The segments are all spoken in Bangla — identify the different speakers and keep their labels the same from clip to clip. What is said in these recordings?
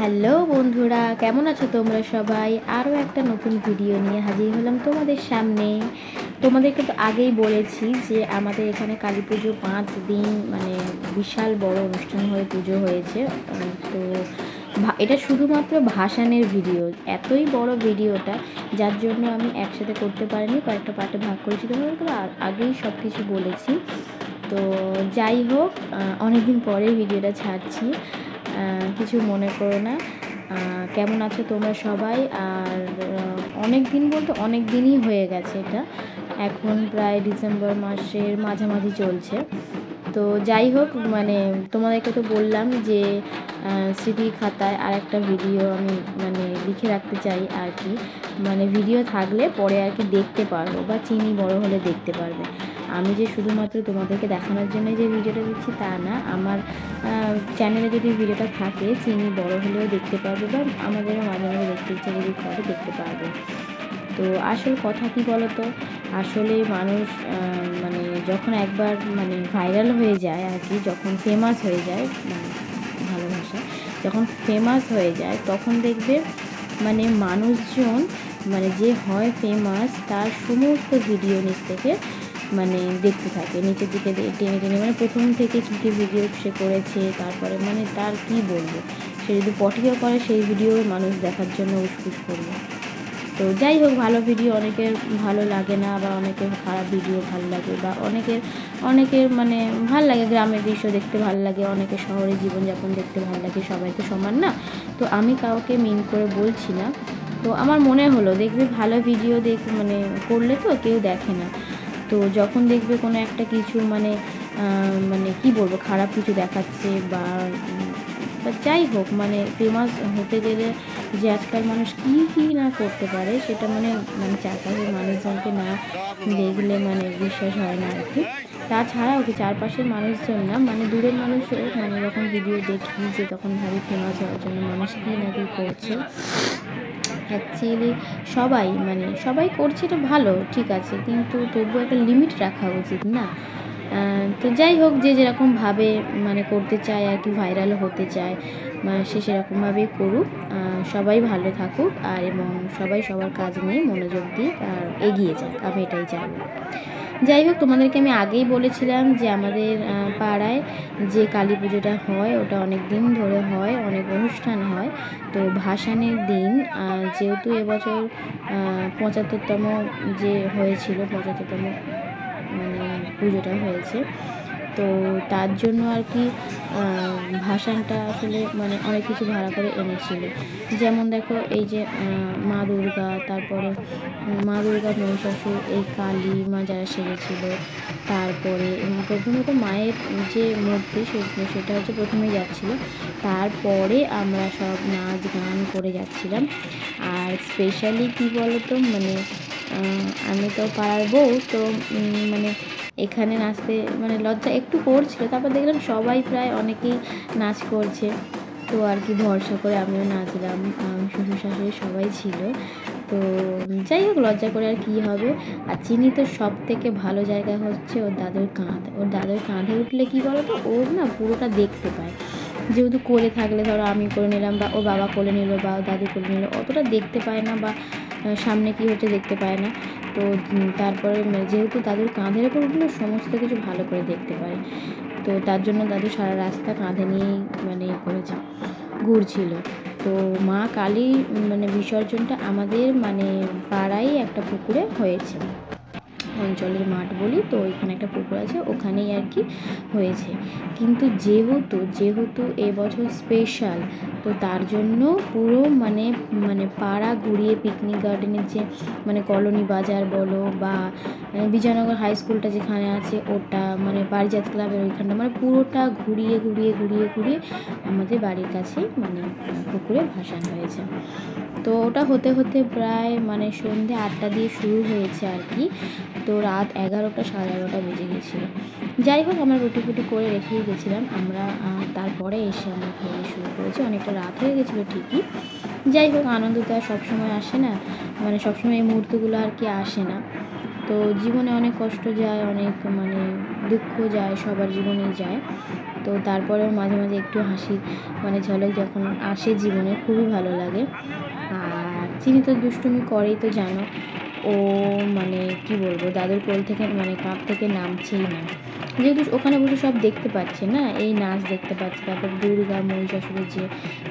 Speaker 1: হ্যালো বন্ধুরা, কেমন আছো তোমরা সবাই? আরও একটা নতুন ভিডিও নিয়ে হাজির হলাম তোমাদের সামনে। তোমাদেরকে তো আগেই বলেছি যে আমাদের এখানে কালী পুজো 5 দিন মানে বিশাল বড় অনুষ্ঠান হয়ে পুজো হয়েছে। তো এটা শুধুমাত্র ভাসানের ভিডিও, এতই বড় ভিডিওটা, যার জন্য আমি একসাথে করতে পারিনি, কয়েকটা পার্টে ভাগ করেছি। তোমাদেরকে আগেই সব কিছু বলেছি। তো যাই হোক, অনেক দিন পরে ভিডিওটা ছাড়ছি, কিছু মনে করো না। কেমন আছো তোমরা সবাই? আর অনেক দিন বলতে অনেক দিনই হয়ে গেছে, এটা এখন প্রায় ডিসেম্বর মাসের মাঝামাঝি চলছে। তো যাই হোক, মানে তোমাদেরকে তো বললাম যে স্মৃতি খাতায় আর একটা ভিডিও আমি মানে লিখে রাখতে চাই আর কি, মানে ভিডিও থাকলে পরে আর কি দেখতে পারবো, বা চিনি বড় হলে দেখতে পারবে। আমি যে শুধুমাত্র তোমাদেরকে দেখানোর জন্য যে ভিডিওটা দিচ্ছি তা না, আমার চ্যানেলে যদি ভিডিওটা থাকে চিনি বড় হলেও দেখতে পারবে, বা আমাদেরও মাঝে মাঝে দেখতে ইচ্ছে যদি করে দেখতে পারবে। তো আসল কথা কি বলো তো, আসলে মানুষ মানে যখন একবার মানে ভাইরাল হয়ে যায় আর কি, যখন ফেমাস হয়ে যায়, মানে ভালো ভাষা, যখন ফেমাস হয়ে যায় তখন দেখবে মানে মানুষজন মানে যে হয় ফেমাস তার সমস্ত ভিডিও নিচ থেকে মানে দেখতে থাকে, নিচের দিকে টেনে টেনে, মানে প্রথম থেকে কী কী ভিডিও সে করেছে, তারপরে মানে তার কি বলবো, সে যদি পটিও করে সেই ভিডিও মানুষ দেখার জন্য উসকুস করবে। তো যাই হোক, ভালো ভিডিও অনেকের ভালো লাগে না, বা অনেকের খারাপ ভিডিও ভালো লাগে, বা অনেকের মানে ভাল লাগে, গ্রামের দৃশ্য দেখতে ভালো লাগে, অনেকের শহরের জীবনযাপন দেখতে ভালো লাগে, সবাই তো সমান না। তো আমি কাউকে মিন করে বলছি না। তো আমার মনে হলো দেখবে ভালো ভিডিও মানে করলে তো কেউ দেখে না। তো যখন দেখবে কোনো একটা কিছু মানে মানে কি বলবো, খারাপ কিছু দেখাচ্ছে, বা যাই হোক, মানে ফেমাস হতে গেলে যে আজকাল মানুষ কী না করতে পারে, সেটা মানে মানে চারপাশের মানুষজনকে না দেখলে মানে বিশ্বাস হয় না আর কি। তাছাড়াও কি চারপাশের মানুষজন না, মানে দূরের মানুষও, মানে যখন ভিডিও দেখি যে তখন ভাবি ফেমাস হওয়ার জন্য মানুষ কী না কী করছে। অ্যাকচুয়ালি সবাই করছে, এটা ভালো, ঠিক আছে, কিন্তু তবুও একটা লিমিট রাখা উচিত না? তো যাই হোক, যে যেরকমভাবে মানে করতে চায় আর কি, ভাইরাল হতে চায়, সে সেরকমভাবেই করুক, সবাই ভালো থাকুক, আর এবং সবাই সবার কাজ নিয়ে মনোযোগ দিক আর এগিয়ে যাক, আমি এটাই চাইব। যাই হোক, তোমাদেরকে আমি আগেই বলেছিলাম যে আমাদের পাড়ায় যে কালী পুজোটা হয় ওটা অনেক দিন ধরে হয়, অনেক অনুষ্ঠান হয়। তো ভাসানের দিন যেহেতু এবছর 75তম যে হয়েছিল, 75তম মানে পুজোটা হয়েছে, তো তার জন্য আর কি ভাসানটা আসলে মানে অনেক কিছু ভাড়া করে এনেছিল। যেমন দেখো, এই যে মা দুর্গা, তারপরে মা দুর্গা, মহিষাসুর, এই কালী মা যারা সেজেছিল, তারপরে প্রথমে তো মায়ের যে মূর্তি সেটা হচ্ছে প্রথমেই যাচ্ছিলো, তারপরে আমরা সব নাচ গান করে যাচ্ছিলাম। আর স্পেশালি কী বলো তো, মানে আমি তো পাড়ার বউ, তো মানে এখানে নাচতে মানে লজ্জা একটু করছিল, তারপর দেখলাম সবাই প্রায় অনেকেই নাচ করছে, তো আর কি ভরসা করে আমিও নাচলাম, শ্বশুর শাশুড়ি সবাই ছিল। তো যাই হোক, লজ্জা করে আর কী হবে। আর চিনি তো সব থেকে ভালো জায়গা হচ্ছে ওর দাদুর কাঁধ, ওর দাদুর কাঁধে উঠলে কী বলো তো, ও না পুরোটা দেখতে পায়। যেহেতু কোলে থাকলে, ধরো আমি করে নিলাম, বা ও বাবা কোলে নিল, বা দাদু কোলে নিল, অতটা দেখতে পায় না, বা সামনে কী হচ্ছে দেখতে পায় না। তো তারপরে যেহেতু দাদুর কাঁধের ওপর উঠলে সমস্ত কিছু ভালো করে দেখতে পারে, তো তার জন্য দাদু সারা রাস্তা কাঁধে নিয়েই মানে করেছে, ঘুরছিল। তো মা কালী মানে বিসর্জনটা আমাদের মানে পাড়ায় একটা পুকুরে হয়েছে, অঞ্চলের মাঠ বলি, তো ওইখানে একটা পুকুর আছে, ওখানেই আর কি হয়েছে। কিন্তু যেহেতু এবছর স্পেশাল, তো তার জন্য পুরো মানে মানে পাড়া ঘুরিয়ে, পিকনিক গার্ডেনের যে মানে কলোনি বাজার বলো, বা বিজয়নগর হাই স্কুলটা যেখানে আছে ওটা, মানে পারিজাত ক্লাবের ওইখানটা, মানে পুরোটা ঘুরিয়ে ঘুরিয়ে ঘুরিয়ে ঘুরিয়ে আমাদের বাড়ির কাছেই মানে পুকুরে ভাসান হয়েছে। তো ওটা হতে হতে প্রায় মানে সন্ধ্যে 8টা দিয়ে শুরু হয়েছে আর কি, তো রাত 11টা, সাড়ে 11টা বেজে গেছিলো। যাই হোক, আমরা রুটি ফুটি করে রেখেই গেছিলাম, আমরা তারপরে এসে আমরা খেয়ে শুরু করেছি, অনেকটা রাত হয়ে গেছিলো ঠিকই। যাই হোক, আনন্দ তো আর সবসময় আসে না, মানে সবসময় এই মুহূর্তগুলো আর কি আসে না। তো জীবনে অনেক কষ্ট যায়, অনেক মানে দুঃখ যায়, সবার জীবনেই যায়। তো তারপরেও মাঝে মাঝে একটু হাসি মানে ঝলক যখন আসে জীবনে খুবই ভালো লাগে। আর চিনি তো দুষ্টুমি করেই তো জানো, ও মানে কি বলবো, দাদুর কোল থেকে মানে কাঁধ থেকে নামছেই না। যেহেতু ওখানে বসে সব দেখতে পাচ্ছে না, এই নাচ দেখতে পাচ্ছে, তারপর দুর্গা মহিষাসুরের যে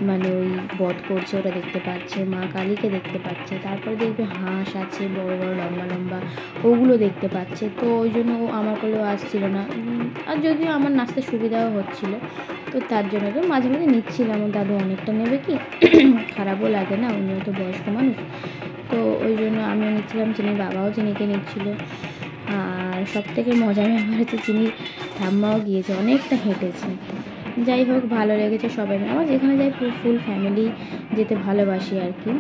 Speaker 1: মানে ওই বধ করছে ওটা দেখতে পাচ্ছে, মা কালীকে দেখতে পাচ্ছে, তারপরে দেখবে হাঁস আছে বড় বড় লম্বা লম্বা, ওগুলো দেখতে পাচ্ছে। তো ওই জন্য ও আমার কোলেও আসছিল না। আর যদিও আমার নাচতে সুবিধাও হচ্ছিলো, তো তার জন্য তো মাঝে মাঝে নিচ্ছিলাম। ওর দাদু অনেকটা নেবে কি, খারাপও লাগে না, উনিও তো বয়স্ক মানুষ। তো ওই জন্য আমিও নিচ্ছিলাম, চিনির বাবাও চিনিকে নিচ্ছিল। আর সবথেকে মজার ব্যাপার হচ্ছে চিনির ঠাম্মাও গিয়েছে, অনেকটা হেঁটেছে। যাই হোক ভালো লেগেছে সবাই মিলে। আমার যেখানে যাই ফুল ফ্যামিলি যেতে ভালোবাসি আর কি,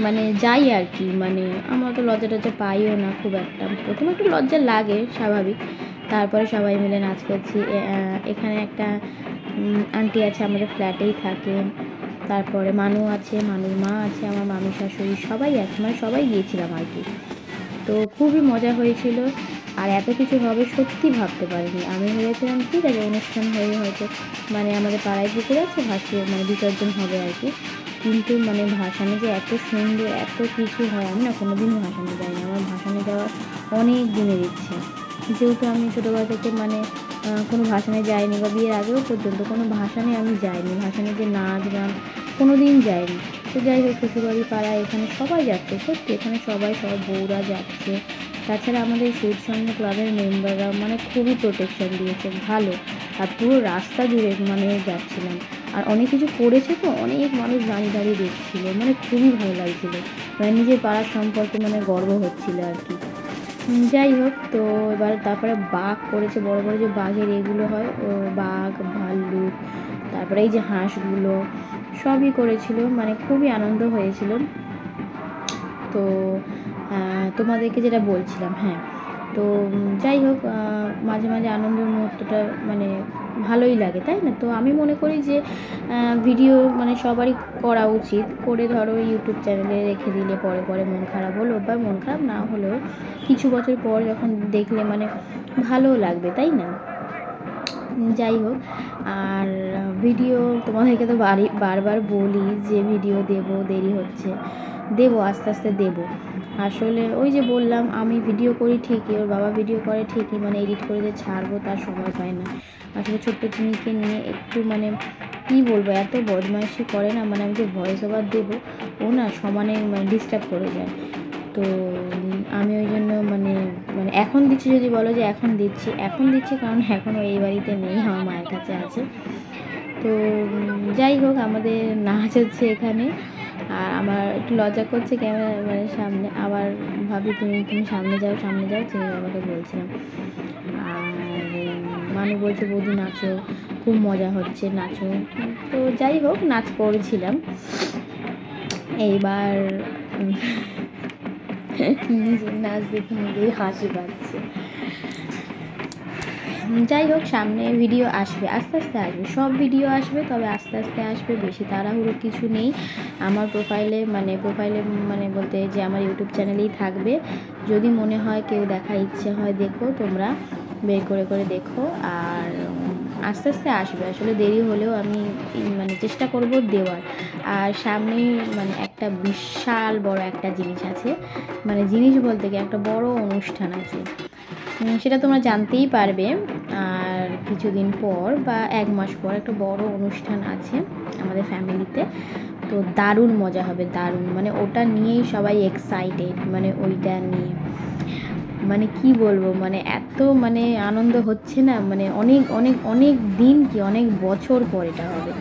Speaker 1: মানে যাই আর কি। মানে আমার তো লজ্জা টজ্জা পাইও না খুব একটা, প্রথমে একটু লজ্জা লাগে স্বাভাবিক, তারপরে সবাই মিলে নাচ করছি। এখানে একটা আন্টি আছে, আমাদের ফ্ল্যাটেই থাকে। তারপরে মানু আছে, মানুর মা আছে, আমার মামি শাশুড়ি সবাই আছে, মানে সবাই গিয়েছিলাম আর কি। তো খুবই মজা হয়েছিল। আর এত কিছু হবে সত্যি ভাবতে পারিনি। আমি ভেবেছিলাম ঠিক আছে অনুষ্ঠান হয়ে হয়তো মানে আমাদের পাড়ায় পুকুর আছে, ভাসিয়ে মানে বিসর্জন হবে আর কি, কিন্তু মানে ভাসানে যে এত সুন্দর এত কিছু হয়, আমি না কোনো দিন ভাসানে যাইনি। আমার ভাসানে যাওয়ার অনেক দিনের ইচ্ছে, যেহেতু আমি ছোটোবেলা থেকে মানে কোনো ভাসানে যাইনি, বা বিয়ের আগেও পর্যন্ত কোনো ভাসানে আমি যাইনি। ভাসানে যে নাচ গান কোনো দিন যাইনি। তো যাই হোক শ্বশুরবাড়ি পাড়া এখানে সবাই যাচ্ছে, সত্যি এখানে সবাই সব বউরা যাচ্ছে। তাছাড়া আমাদের সুদসঙ্গ ক্লাবের মেম্বাররা মানে খুবই প্রোটেকশন দিয়েছে, ভালো। আর পুরো রাস্তা জুড়ে মানে যাচ্ছিলাম। আর অনেক কিছু করেছে তো, অনেক মানুষ দাঁড়িয়ে দাঁড়িয়ে দেখছিলো, মানে খুবই ভালো লাগছিলো, মানে নিজের পাড়ার সম্পর্কে মানে গর্ব হচ্ছিলো আর কি। যাই হোক, তো এবার তারপরে বাঘ করেছে, বড় বড় যে বাঘের এগুলো হয়, ও বাঘ ভাল্লুক, তারপরে এই যে হাঁসগুলো সবই করেছিল, মানে খুবই আনন্দ হয়েছিল। তো তোমাদেরকে যেটা বলছিলাম, হ্যাঁ, তো যাই হোক মাঝে মাঝে আনন্দের মুহূর্তটা মানে ভালোই লাগে, তাই না? তো আমি মনে করি যে ভিডিও মানে সবারই করা উচিত, করে ধরো ইউটিউব চ্যানেলে রেখে দিলে পরে পরে মন খারাপ হলো বা মন খারাপ না হলেও কিছু বছর পর যখন দেখলে মানে ভালোও লাগবে, তাই না? যাই হোক, আর ভিডিও তোমাদেরকে তো বারবার বলি যে ভিডিও দেব, দেরি হচ্ছে, দেবো আস্তে আস্তে দেবো। আসলে ওই যে বললাম আমি ভিডিও করি ঠিকই, ওর বাবা ভিডিও করে ঠিকই, মানে এডিট করে যে ছাড়বো তার সময় পায় না। আসলে ছোট্ট চিনিকে নিয়ে একটু মানে কী বলবো, এত বদমাইশি করে না, মানে আমি যে ভয়েস ওভার দেবো ও না সমানে মানে ডিস্টার্ব করে যায়। তো আমি ওই জন্য মানে মানে এখন দিচ্ছি, যদি বলো যে এখন দিচ্ছি কারণ এখনও এই বাড়িতে নেই, আমার মায়ের কাছে আছে। তো যাই হোক আমাদের নাচ হচ্ছে এখানে। আর আমার একটু লজ্জা করছে ক্যামেরা মানে সামনে, আবার ভাবি তুমি সামনে যাও চিনি বাবাকে বলছিলাম। আর মানু বলছে বৌদি নাচো, খুব মজা হচ্ছে নাচো। তো যাই হোক নাচ করেছিলাম। এইবার নিজের নাচ দেখে নিজেই হাসি পাচ্ছে। যাই হোক সামনে ভিডিও আসবে, আস্তে আস্তে আসবে, সব ভিডিও আসবে, তবে আস্তে আস্তে আসবে, বেশি তাড়াহুড়ো কিছু নেই। আমার প্রোফাইলে মানে বলতে যে আমার ইউটিউব চ্যানেলেই থাকবে, যদি মনে হয় কেউ দেখার ইচ্ছে হয় দেখো, তোমরা বের করে দেখো। আর আস্তে আস্তে আসবে, আসলে দেরি হলেও আমি মানে চেষ্টা করব দেওয়ার। আর সামনেই মানে একটা বিশাল বড় একটা জিনিস আছে, মানে জিনিস বলতে কি একটা বড় অনুষ্ঠান আছে, সেটা তোমরা জানতেই পারবে। আর কিছুদিন পর বা 1 মাস পর একটা বড় অনুষ্ঠান আছে আমাদের ফ্যামিলিতে, তো দারুণ মজা হবে, দারুণ, মানে ওটা নিয়েই সবাই এক্সাইটেড, মানে ওইটা নিয়ে মানে কি বলবো, মানে এত মানে আনন্দ হচ্ছে না, মানে অনেক অনেক অনেক দিন কি অনেক বছর পর এটা হবে,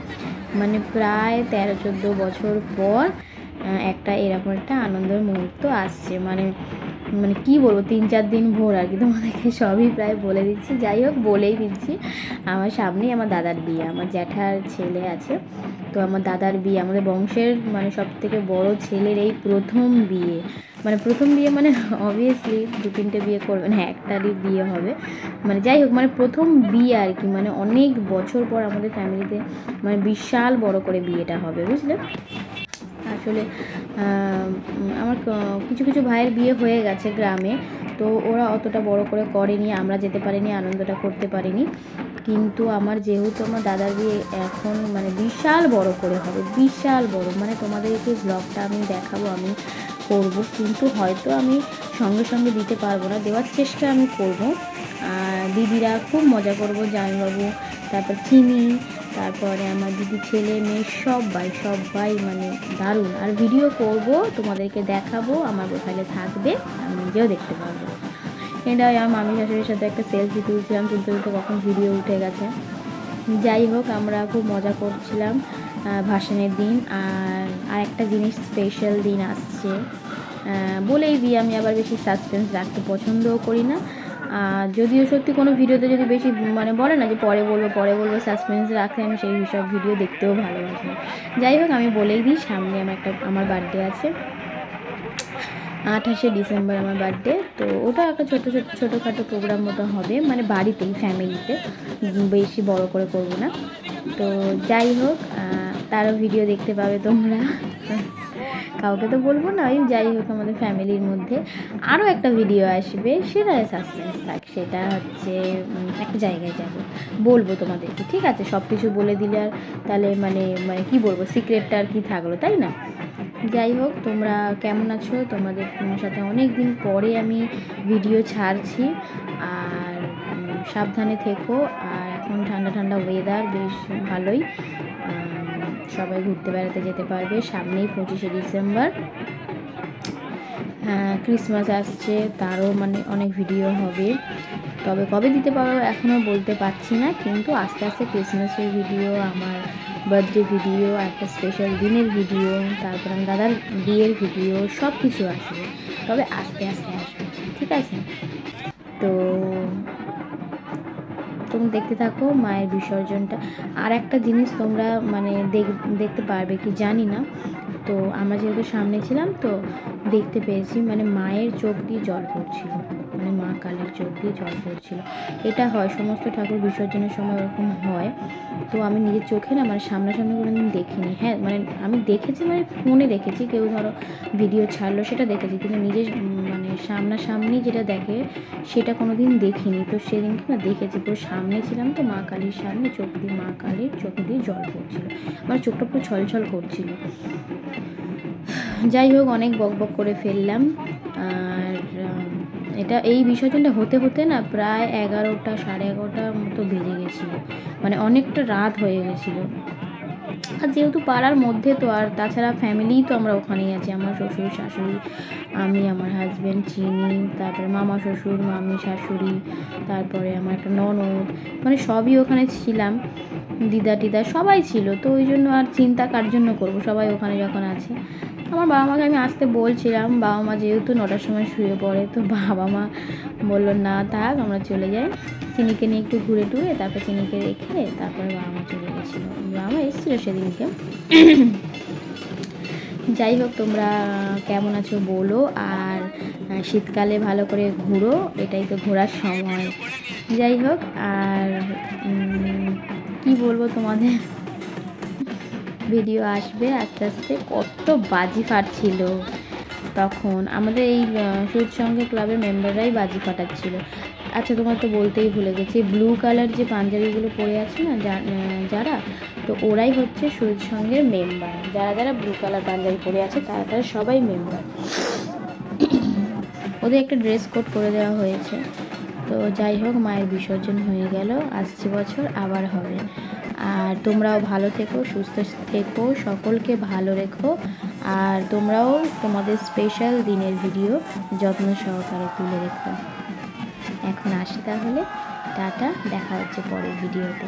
Speaker 1: মানে প্রায় 13-14 বছর পর একটা এরকম একটা আনন্দের মুহূর্ত আসছে। মানে মানে কী বলবো, 3-4 দিন ভোর আর কি, তোমাদেরকে সবই প্রায় বলে দিচ্ছি। যাই হোক বলেই দিচ্ছি, আমার সামনেই আমার দাদার বিয়ে, আমার জ্যাঠার ছেলে আছে, তো আমার দাদার বিয়ে, আমাদের বংশের মানে সবথেকে বড় ছেলের এই প্রথম বিয়ে, মানে অবভিয়াসলি 2-3টে বিয়ে করবে না, একটারই বিয়ে হবে। মানে যাই হোক মানে প্রথম বিয়ে আর কি, মানে অনেক বছর পর আমাদের ফ্যামিলিতে মানে বিশাল বড় করে বিয়েটা হবে, বুঝলে। আসলে আমার কিছু কিছু ভাইয়ের বিয়ে হয়ে গেছে গ্রামে, তো ওরা অতটা বড় করে করেনি, আমরা যেতে পারিনি, আনন্দটা করতে পারিনি। কিন্তু আমার যেহেতু আমার দাদার বিয়ে এখন মানে বিশাল বড় করে হবে, বিশাল বড়, মানে তোমাদেরকে ব্লগটা আমি দেখাবো, আমি করব, কিন্তু হয়তো আমি সঙ্গে সঙ্গে দিতে পারবো না, দেওয়ার চেষ্টা আমি করব। দিদিরা খুব মজা করব, জামাইবাবু, তারপর চিনি, তারপরে আমার দিদি ছেলে মেয়ে সবাই মানে দারুণ। আর ভিডিও করব, তোমাদেরকে দেখাবো, আমার প্রোফাইলে থাকবে, আমি নিজেও দেখতে পারবো। এটা আমার মামি শাশুড়ির সাথে একটা সেলফি তুলছিলাম, তুলতে তুলতে কখন ভিডিও উঠে গেছে। যাই হোক, আমরা খুব মজা করছিলাম ভাসানের দিন। আর একটা জিনিস, স্পেশাল দিন আসছে বলেই দিই, আমি আবার বেশি সাসপেন্স রাখতে পছন্দও করি না। যদিও সত্যি কোনো ভিডিওতে যদি বেশি মানে বলে না যে পরে বলবো সাসপেন্স রাখলে আমি সেই সব ভিডিও দেখতেও ভালোবাসি। যাই হোক, আমি বলেই দিই, সামনে আমার বার্থডে আছে, 28শে ডিসেম্বর আমার বার্থডে। তো ওটা একটা ছোটোখাটো প্রোগ্রাম মতো হবে, মানে বাড়িতেই, ফ্যামিলিতে, বেশি বড় করে করবো না। তো যাই হোক, তারও ভিডিও দেখতে পাবে তোমরা, কাউকে তো বলবো না। ওই যাই হোক, আমাদের ফ্যামিলির মধ্যে আরও একটা ভিডিও আসবে, সেটা সাসপেন্স থাক। সেটা হচ্ছে একটা জায়গায় যাব, বলবো তোমাদেরকে, ঠিক আছে? সব কিছু বলে দিলে আর তাহলে মানে কি বলবো, সিক্রেটটা আর কি থাকলো, তাই না? যাই হোক, তোমরা কেমন আছো? তোমাদের সাথে অনেক দিন পরে আমি ভিডিও ছাড়ছি। আর সাবধানে থেকো। আর এখন ঠান্ডা ওয়েদার, বেশ ভালোই, সবাই ঘুরতে বেড়াতে যেতে পারবে। সামনেই 25শে ডিসেম্বর, ক্রিসমাস আসছে, তারও মানে অনেক ভিডিও হবে। তবে কবে দিতে পারবো এখনও বলতে পারছি না, কিন্তু আস্তে আস্তে ক্রিসমাসের ভিডিও, আমার বার্থডে ভিডিও, একটা স্পেশাল দিনের ভিডিও, তারপর আমার দাদার বিয়ের ভিডিও, সব কিছু আসবে, তবে আস্তে আস্তে আসবে, ঠিক আছে? তো তুমি দেখতে থাকো মায়ের বিসর্জনটা। আর একটা জিনিস তোমরা মানে দেখতে পারবে কি জানি না, তো আমরা যেহেতু সামনে ছিলাম তো দেখতে পেয়েছি, মানে মায়ের চোখ দিয়ে জল পড়ছিল, মানে মা কালীর চোখ দিয়ে জল পড়ছিল। এটা হয় সমস্ত ঠাকুর বিসর্জনের সময়, ওরকম হয়। তো আমি নিজের চোখে না মানে সামনাসামনি কোনো দিন দেখিনি। হ্যাঁ, মানে আমি দেখেছি, মানে ফোনে দেখেছি, কেউ ধরো ভিডিও ছাড়লো সেটা দেখেছি, কিন্তু নিজের মানে সামনাসামনি যেটা দেখে সেটা কোনো দিন দেখিনি। তো সেদিনকে না দেখেছি, পুরো সামনে ছিলাম, তো মা কালীর সামনে চোখ দিয়ে, মা কালীর চোখ দিয়ে জল পড়ছিল, আমার চোখটা পুরো ছলছল করছিল। যাই হোক, অনেক বকবক করে ফেললাম। আর এটা এই বিসর্জনটা হতে হতে না প্রায় 11টা, 11:30টার মতো বেজে গেছিলো, মানে অনেকটা রাত হয়ে গেছিলো। আর যেহেতু পাড়ার মধ্যে, তো আর তাছাড়া ফ্যামিলিই তো আমরা ওখানেই আছি, আমার শ্বশুর শাশুড়ি, আমি, আমার হাজব্যান্ড, চিনি, তারপরে মামা শ্বশুর, মামি শাশুড়ি, তারপরে আমার একটা ননদ, মানে সবই ওখানে ছিলাম, দিদা টিদা সবাই ছিল। তো ওই জন্য আর চিন্তা কার জন্য করবো, সবাই ওখানে যখন আছে। আমার বাবা মাকে আমি আসতে বলছিলাম, বাবা মা যেহেতু 9টার সময় শুয়ে পড়ে, তো বাবা মা বললো না থাক, আমরা চলে যাই, চিনিকে নিয়ে একটু ঘুরে টুরে, তারপর চিনিকে রেখে তারপরে বাবা মা চলে গেছিলো। বাবা মা এসেছিলো সেদিনকে। যাই হোক, তোমরা কেমন আছো বলো, আর শীতকালে ভালো করে ঘুরো, এটাই তো ঘোরার সময়। যাই হোক, আর কি বলবো তোমাদের, ভিডিও আসবে আস্তে আস্তে। কত বাজি ফাটছিল তখন, আমাদের এই সুইট সঙ্গে ক্লাবের মেম্বাররাই বাজি ফাটাচ্ছিল। আচ্ছা, তোমার তো বলতেই ভুলে গেছি, ব্লু কালার যে পাঞ্জাবিগুলো পরে আছে না যারা, তো ওরাই হচ্ছে সুইট সঙ্গের মেম্বার। যারা ব্লু কালার পাঞ্জাবি পরে আছে তারা সবাই মেম্বার। ওদের একটা ড্রেস কোড করে দেওয়া হয়েছে। তো যাই হোক, মায়ের বিসর্জন হয়ে গেল, আসছে বছর আবার হবে। আর তোমরাও ভালো থেকো, সুস্থ থেকো, সকলকে ভালো রেখো। আর তোমরাও তোমাদের স্পেশাল দিনের ভিডিও যত্ন সহকারে তুলে রেখো। এখন আসি তাহলে, টাটা, দেখা হচ্ছে পরের ভিডিওতে।